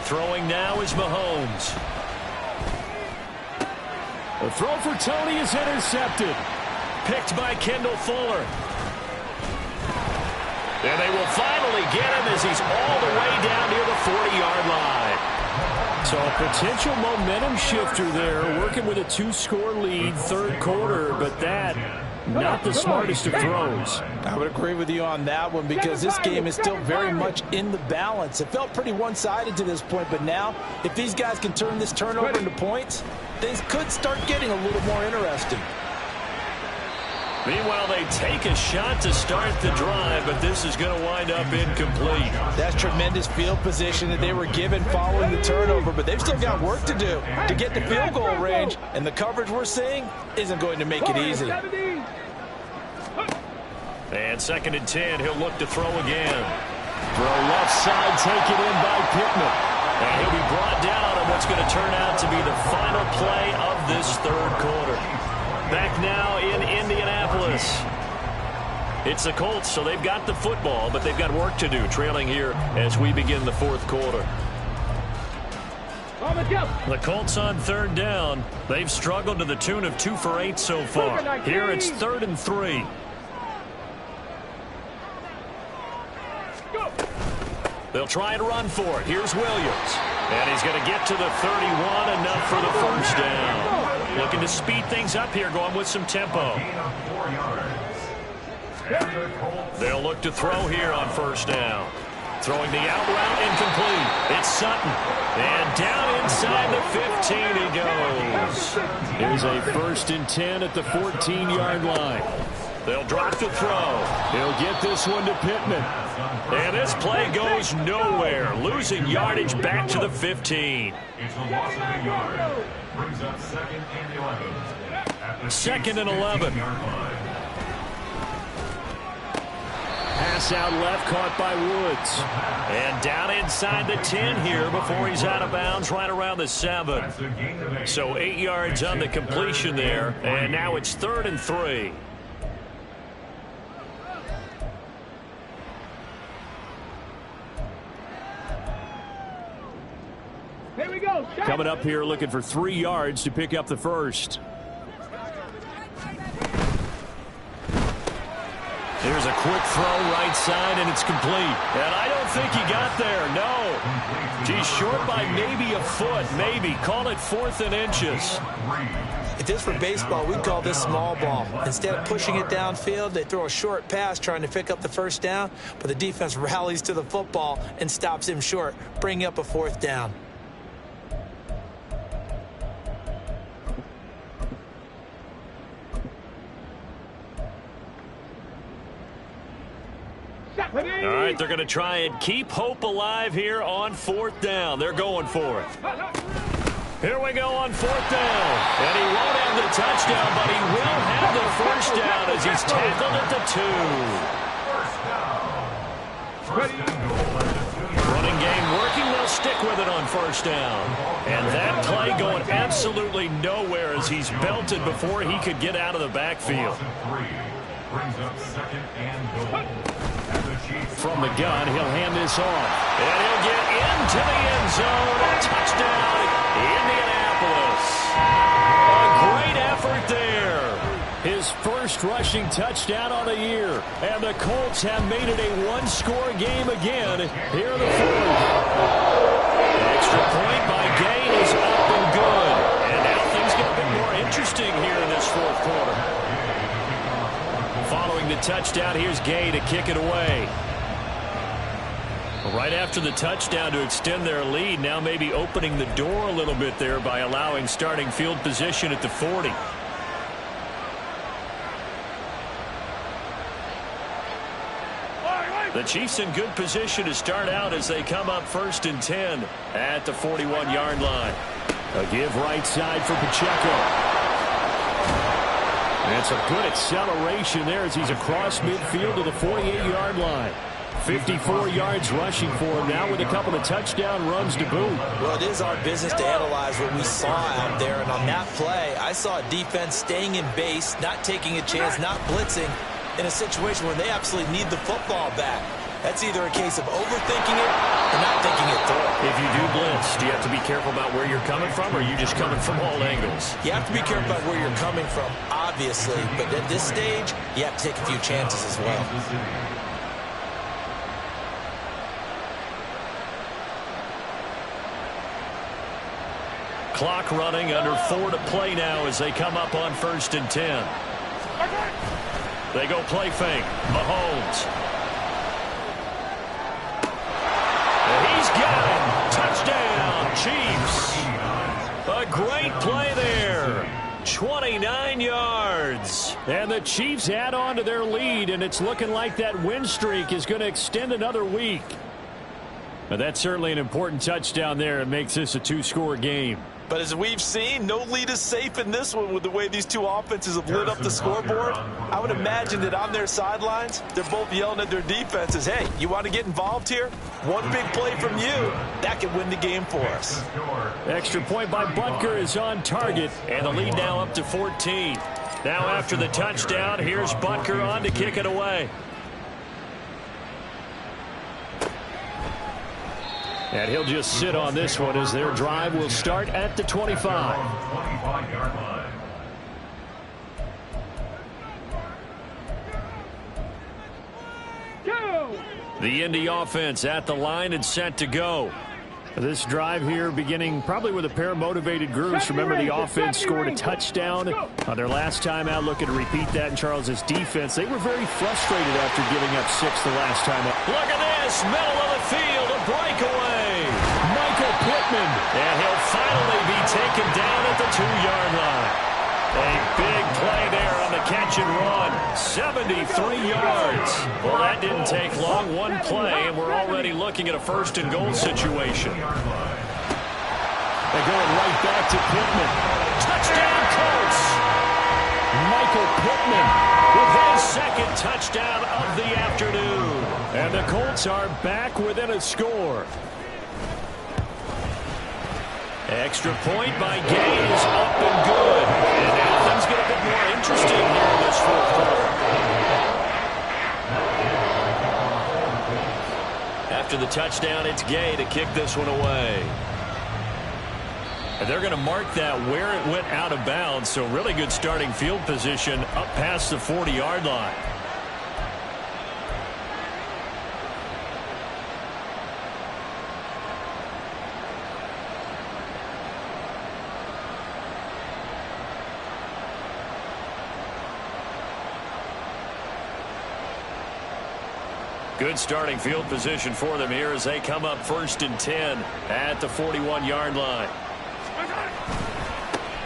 D: Throwing now is Mahomes. The throw for Tony is intercepted. Picked by Kendall Fuller. And they will finally get him as he's all the way down near the 40-yard line. So a potential momentum shifter there, working with a 2-score lead, 3rd quarter, but that not the smartest of throws.
I: I would agree with you on that one, because this game is still very much in the balance. It felt pretty one-sided to this point, but now if these guys can turn this turnover into points, things could start getting a little more interesting.
D: Meanwhile, they take a shot to start the drive, but this is going to wind up incomplete.
I: That's tremendous field position that they were given following the turnover, but they've still got work to do to get the field goal range, and the coverage we're seeing isn't going to make it easy.
D: And 2nd and 10, he'll look to throw again. Throw left side, taken in by Pittman. And he'll be brought down on what's going to turn out to be the final play of this 3rd quarter. Back now in Indianapolis. It's the Colts, so they've got the football, but they've got work to do, trailing here as we begin the 4th quarter. The Colts on 3rd down. They've struggled to the tune of 2 for 8 so far. Here it's 3rd and 3. They'll try and run for it. Here's Williams. And he's going to get to the 31, enough for the 1st down. Looking to speed things up here, going with some tempo. They'll look to throw here on first down. Throwing the out route incomplete. It's Sutton. And down inside the 15 he goes.
F: Here's a 1st and 10 at the 14-yard line.
D: They'll drop the throw.
F: He'll get this one to Pittman.
D: And this play goes nowhere. Losing yardage back to the 15.
H: It's a loss of a yard. Brings up 2nd and 11. At the
D: 2nd and 11.
F: Pass out left, caught by Woods.
D: And down inside the 10 here before he's out of bounds, right around the 7. So 8 yards on the completion there. And now it's 3rd and 3.
G: Here we go.
F: Coming up here looking for 3 yards to pick up the first.
D: Here's a quick throw right side, and it's complete. And I don't think he got there, no. He's short by maybe a foot, maybe. Call it 4th and inches.
I: If this were baseball, we'd call this small ball. Instead of pushing it downfield, they throw a short pass trying to pick up the first down, but the defense rallies to the football and stops him short, bringing up a 4th down.
D: All right, they're going to try and keep hope alive here on 4th down. They're going for it. Here we go on 4th down. And he won't have the touchdown, but he will have the first down as he's tackled at the 2. Running game working. They'll stick with it on first down. And that play going absolutely nowhere as he's belted before he could get out of the backfield.
H: Brings up 2nd and goal.
D: From the gun, he'll hand this off. And he'll get into the end zone. A touchdown, Indianapolis. A great effort there.
F: His first rushing touchdown on the year. And the Colts have made it a one-score game again here in the 4th.
D: An extra point by Gay is up and good. And now things get a bit more interesting here in this 4th quarter. Following the touchdown, here's Gay to kick it away. Right after the touchdown to extend their lead, now maybe opening the door a little bit there by allowing starting field position at the 40. The Chiefs in good position to start out as they come up 1st and 10 at the 41-yard line.
F: A give right side for Pacheco. That's a good acceleration there as he's across midfield to the 48-yard line. 54 yards rushing for him now with a couple of touchdown runs to boot.
I: Well, it is our business to analyze what we saw out there. And on that play, I saw a defense staying in base, not taking a chance, not blitzing in a situation where they absolutely need the football back. That's either a case of overthinking it or not thinking it through.
D: If you do blitz, do you have to be careful about where you're coming from, or are you just coming from all angles?
I: You have to be careful about where you're coming from, obviously. But at this stage, you have to take a few chances as well.
D: Clock running, under 4 to play now as they come up on 1st and 10. They go play fake. Mahomes. And he's got him. Touchdown, Chiefs. A great play there. 29 yards.
F: And the Chiefs add on to their lead, and it's looking like that win streak is going to extend another week. But that's certainly an important touchdown there. It makes this a 2-score game.
E: But as we've seen, no lead is safe in this one with the way these two offenses have lit up the scoreboard. I would imagine that on their sidelines, they're both yelling at their defenses, hey, you want to get involved here? One big play from you, that could win the game for us.
F: Extra point by Butker is on target.
D: And the lead now up to 14. Now after the touchdown, here's Butker on to kick it away.
F: And he'll just sit on this one as their drive will start at the 25.
H: 25-yard line.
D: The Indy offense at the line and set to go.
F: This drive here beginning probably with a pair of motivated groups. Remember, the offense scored a touchdown on their last time out. Looking to repeat that in Charles's defense. They were very frustrated after giving up 6 the last time out.
D: Look at this, middle of the field, a breakaway. Michael Pittman, and he'll finally be taken down at the 2-yard line. A big play there on the catch and run. 73 yards. Well, that didn't take long. One play, and we're already looking at a 1st and goal situation.
F: They're going right back to Pittman.
D: Touchdown, Colts.
F: Michael Pittman
D: with his 2nd touchdown of the afternoon.
F: And the Colts are back within a score.
D: Extra point by Gay is up and good. And now things get a bit more interesting here in this 4th quarter. After the touchdown, it's Gay to kick this one away. And they're going to mark that where it went out of bounds. So really good starting field position up past the 40-yard line. Good starting field position for them here as they come up 1st and 10 at the 41-yard line.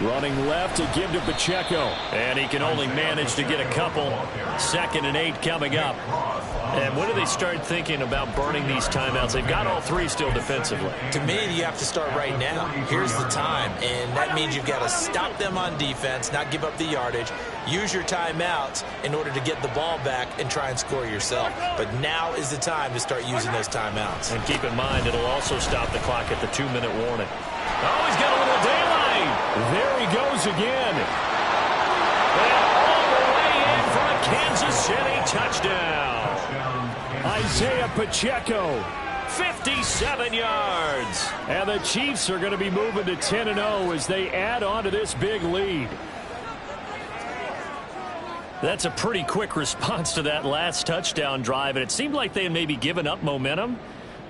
F: Running left to give to Pacheco.
D: And he can only manage to get a couple. 2nd and 8 coming up. And when do they start thinking about burning these timeouts? They've got all 3 still defensively.
I: To me, you have to start right now. Here's the time, and that means you've got to stop them on defense, not give up the yardage, use your timeouts in order to get the ball back and try and score yourself. But now is the time to start using those timeouts.
D: And keep in mind, it'll also stop the clock at the 2-minute warning. Oh, he's got a little daylight.
F: There he goes again.
D: And all the way in for a Kansas City touchdown.
F: Isaiah Pacheco.
D: 57 yards.
F: And the Chiefs are going to be moving to 10-0 as they add on to this big lead.
D: That's a pretty quick response to that last touchdown drive, and it seemed like they had maybe given up momentum.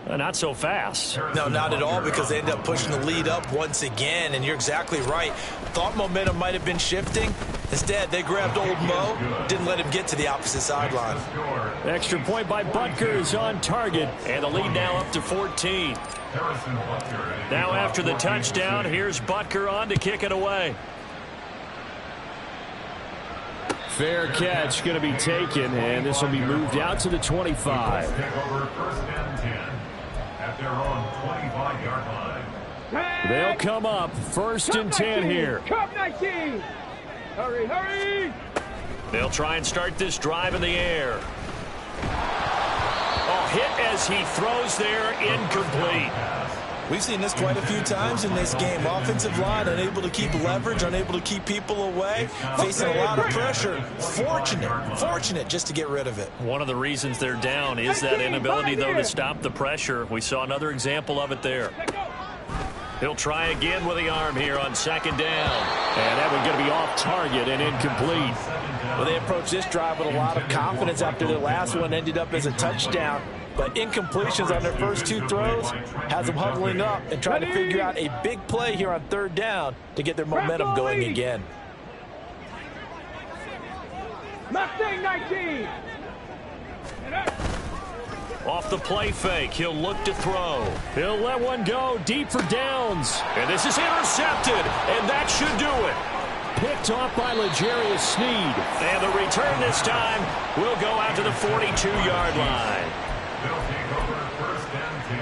D: Not so fast.
I: No, not at all, because they end up pushing the lead up once again, and you're exactly right. Thought momentum might have been shifting. Instead, they grabbed old Mo, didn't let him get to the opposite sideline.
F: Extra point by Butker is on target.
D: And the lead now up to 14. Now after the touchdown, here's Butker on to kick it away.
F: Fair catch going to be taken, and this will be moved out to the 25.
H: At their own 25-yard line.
F: They'll come up 1st and 10 here.
G: Cup 19. Hurry, hurry.
D: They'll try and start this drive in the air. Oh, hit as he throws there, incomplete.
I: We've seen this quite a few times in this game. Offensive line unable to keep leverage, unable to keep people away, facing a lot of pressure. Fortunate just to get rid of it.
D: One of the reasons they're down is that inability, though, to stop the pressure. We saw another example of it there. He'll try again with the arm here on 2nd down.
F: And that one's going to be off target and incomplete.
I: Well, they approached this drive with a lot of confidence after their last one ended up as a touchdown. But incompletions on their first 2 throws has them huddling up and trying to figure out a big play here on 3rd down to get their momentum going again.
G: Mustang 19.
D: Off the play fake, he'll look to throw.
F: He'll let one go deep for Downs.
D: And this is intercepted, and that should do it.
F: Picked off by L'Jarius Sneed.
D: And the return this time will go out to the 42-yard line.
H: They'll take over 1st and 10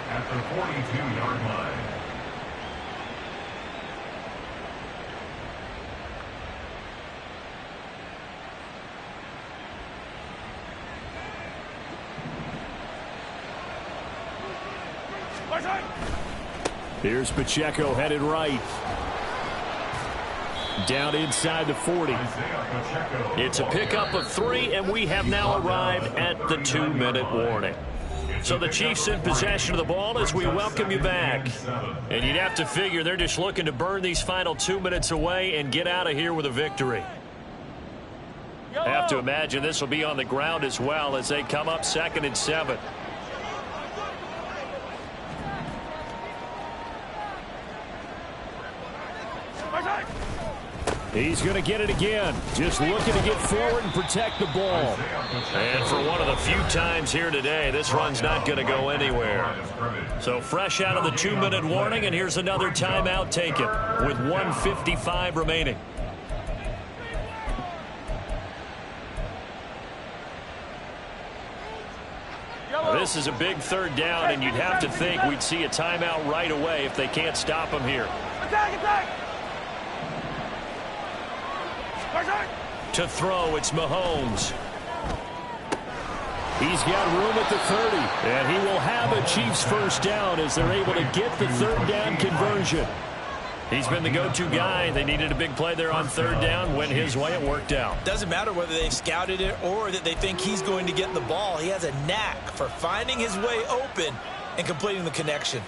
H: at the 42-yard line.
F: Here's Pacheco headed right. Down inside the 40.
D: It's a pickup of 3, and we have now arrived at the 2-minute warning. So the Chiefs in possession of the ball as we welcome you back. And you'd have to figure they're just looking to burn these final 2 minutes away and get out of here with a victory. Have to imagine this will be on the ground as well as they come up 2nd and 7.
F: He's going to get it again. Just looking to get forward and protect the ball.
D: And for one of the few times here today, this run's not going to go anywhere. So fresh out of the 2-minute warning, and here's another timeout taken with 1:55 remaining. This is a big third down, and you'd have to think we'd see a timeout right away if they can't stop him here.
G: Attack!
D: To throw, it's Mahomes.
F: He's got room at the 30, and he will have a Chiefs first down as they're able to get the third down conversion.
D: He's been the go-to guy. They needed a big play there on third down. Went his way, it worked out.
I: Doesn't matter whether they've scouted it or that they think he's going to get the ball. He has a knack for finding his way open and completing the connection.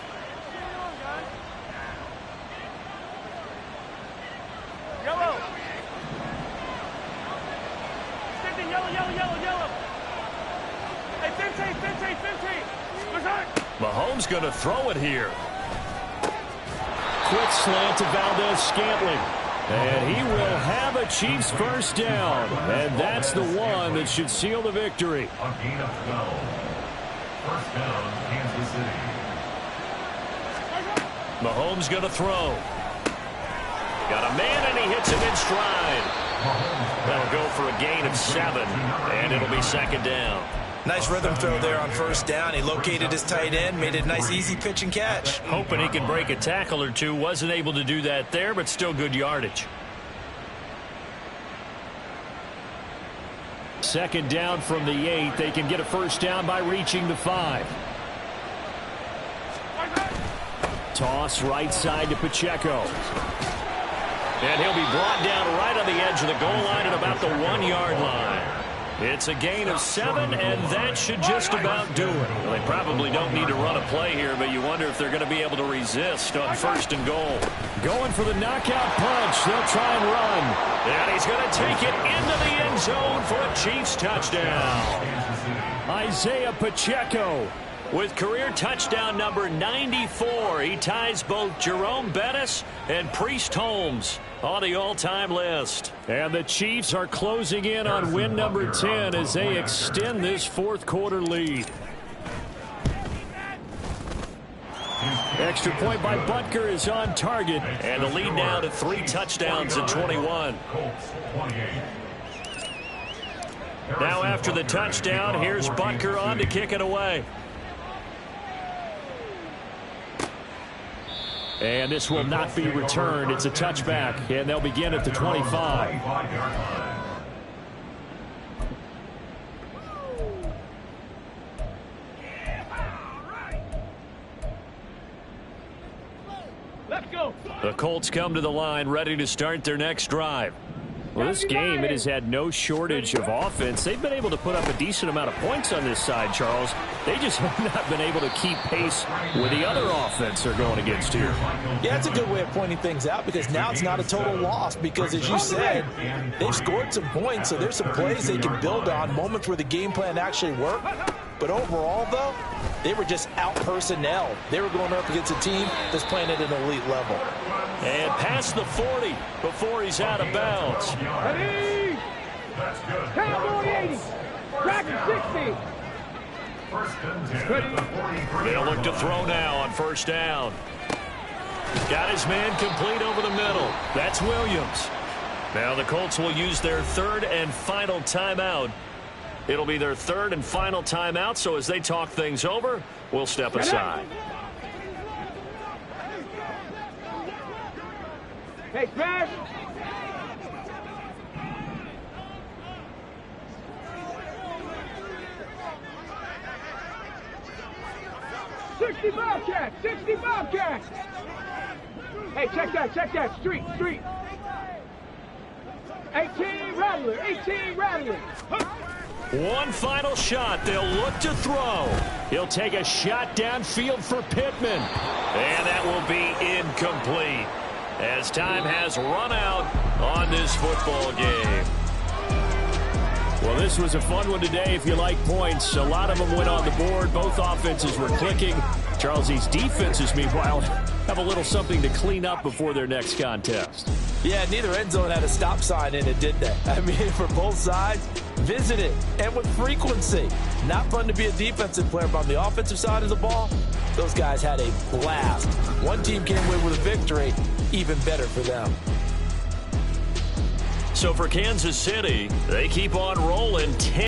G: Yellow. Yellow. Hey, 15.
D: Mahomes going to throw it here.
F: Quick slant to Valdez-Scantling. And he will have a Chiefs first down. And that's the one that should seal the victory.
H: A gain of 12. First down, Kansas City.
D: Mahomes going to throw. Got a man, and he hits him in stride. That'll go for a gain of 7, and it'll be second down.
I: Nice rhythm throw there on first down. He located his tight end, made it a nice easy pitch and catch.
D: Hoping he could break a tackle or two. Wasn't able to do that there, but still good yardage.
F: Second down from the 8. They can get a first down by reaching the 5. Toss right side to Pacheco.
D: And he'll be brought down right on the edge of the goal line at about the 1-yard line. It's a gain of 7, and that should just about do it. Well, they probably don't need to run a play here, but you wonder if they're going to be able to resist on first and goal.
F: Going for the knockout punch. They'll try and run.
D: And he's going to take it into the end zone for a Chiefs touchdown.
F: Isaiah Pacheco
D: with career touchdown number 94. He ties both Jerome Bettis and Priest Holmes on the all-time list.
F: And the Chiefs are closing in on win number 10 as they extend this fourth quarter lead. Extra point by Butker is on target.
D: And the lead now to 3 touchdowns at 21. Now after the touchdown, here's Butker on to kick it away.
F: And this will not be returned. It's a touchback, and they'll begin at the 25.
G: Let's go.
F: The Colts come to the line, ready to start their next drive. Well, this game, it has had no shortage of offense. They've been able to put up a decent amount of points on this side, Charles. They just have not been able to keep pace with the other offense they're going against here.
I: Yeah, it's a good way of pointing things out because now it's not a total loss because, as you said, they've scored some points, so there's some plays they can build on, moments where the game plan actually worked. But overall, though, they were just out-personnel. They were going up against a team that's playing at an elite level.
D: And past the 40 before he's out of bounds.
G: Ready? Cowboy 80. Track 60.
D: They'll look to throw now on first down. Got his man complete over the middle. That's Williams. Now the Colts will use their third and final timeout. It'll be their third and final timeout, so as they talk things over, we'll step aside.
G: Hey, smash. $60 Bobcats. Hey, check that. Street. 18 Rattler.
D: One final shot. They'll look to throw.
F: He'll take a shot downfield for Pittman.
D: And that will be incomplete, as time has run out on this football game.
F: Well, this was a fun one today if you like points. A lot of them went on the board. Both offenses were clicking. Charles, these defenses, meanwhile, have a little something to clean up before their next contest.
I: Yeah, neither end zone had a stop sign in it, did they? I mean, for both sides, visit it, and with frequency. Not fun to be a defensive player, but on the offensive side of the ball, those guys had a blast. One team came away with a victory, even better for them.
D: So for Kansas City, they keep on rolling.